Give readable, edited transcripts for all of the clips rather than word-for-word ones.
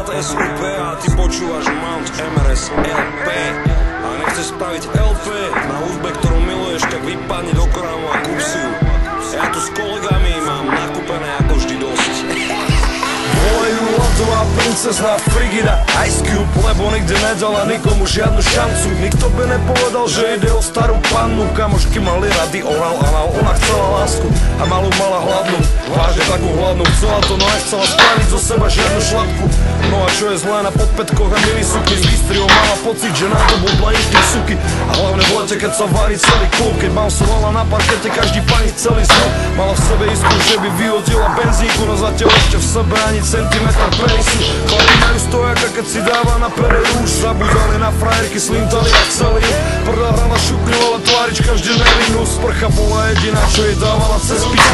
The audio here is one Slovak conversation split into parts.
SUP a ty počúvaš Mount Everest LP. A nechceš spraviť LP na hudbe, ktorú miluješ, tak vypadni do krámu a kúp si ju. Ja tu s kolegami mám nakúpené ako vždy dosť. Volajú ľadová princezná Frigida Ice Cube, lebo nikdy nedala nikomu žiadnu šancu. Nikto by nepovedal, že ide o starú pannu. Kamošky mali rady oral, ona chcela lásku a malú mala hladnú. Vážne takú hladnú, chcela to, no nechcela spraviť zo seba žiadnu šlapku. No a čo je zlé na podpätkoch a mini sukni s výstriou, mala pocit, že na to budla inští suky. A hlavne v lete, keď sa varí celý klub, keď bouncovala na parkete každý pani celý snov. Mala v sebe iskru, že by vyhodila benzínku, no zatiaľ ešte v sebe ani centimetr penisu. Chlapi majú stojaka, keď si dáva na pere rúž. Zabudali na frajerky, slintali a chceli ju. Prvá hra na šupňu, ale tvárička vždy nevinnú. Sprcha bola jediná, čo jej dávala cez pís.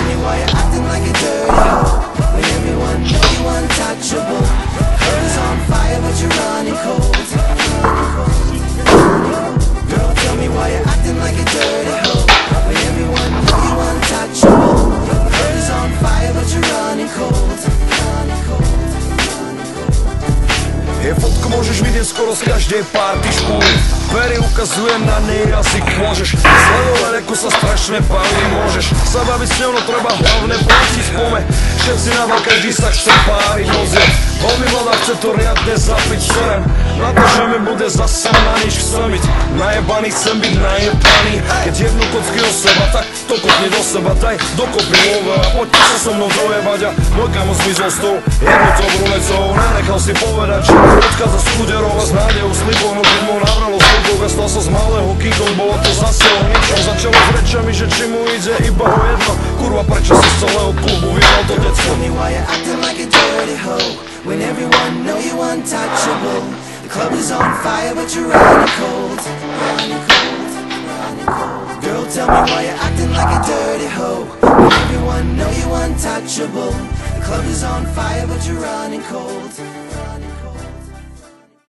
Je fotku môžeš vidieť skoro z každej party škôly. Pery ukazujem na nej jazyk, môžeš sledovať, ako sa strašne baví. Môžeš sa baviť s ňou, no treba hlavne platiť spome. Všetci na vás, každý sa chce páriť. Nozie veľmi mladá, chce to riadne zapiť. Serem na to, že mi bude zase na nič chcemiť. Najebaný chcem byť najebaný. Keď jednu kocky do seba, tak to kopni do seba. Daj dokopy love a poďte sa so mnou dojebať. A môj kamo zmizol s tou jednou brunecou. Nenechal si povedať, že odchádza z chuderov a z nádejou slibov. No keď mu navralo slibov a stal sa z malého kýkov. Bolo to zase o niečom. Začalo s rečami, že či mu ide iba o jedno. Kurva, prečo si z celého klubu vybral to decko? Tell me why you're acting like a dirty hoe when everyone know you untouchable. The club is on fire but you're running cold. Girl, tell me why you're acting like a dirty hoe when everyone know you untouchable. The club is on fire but you're running cold.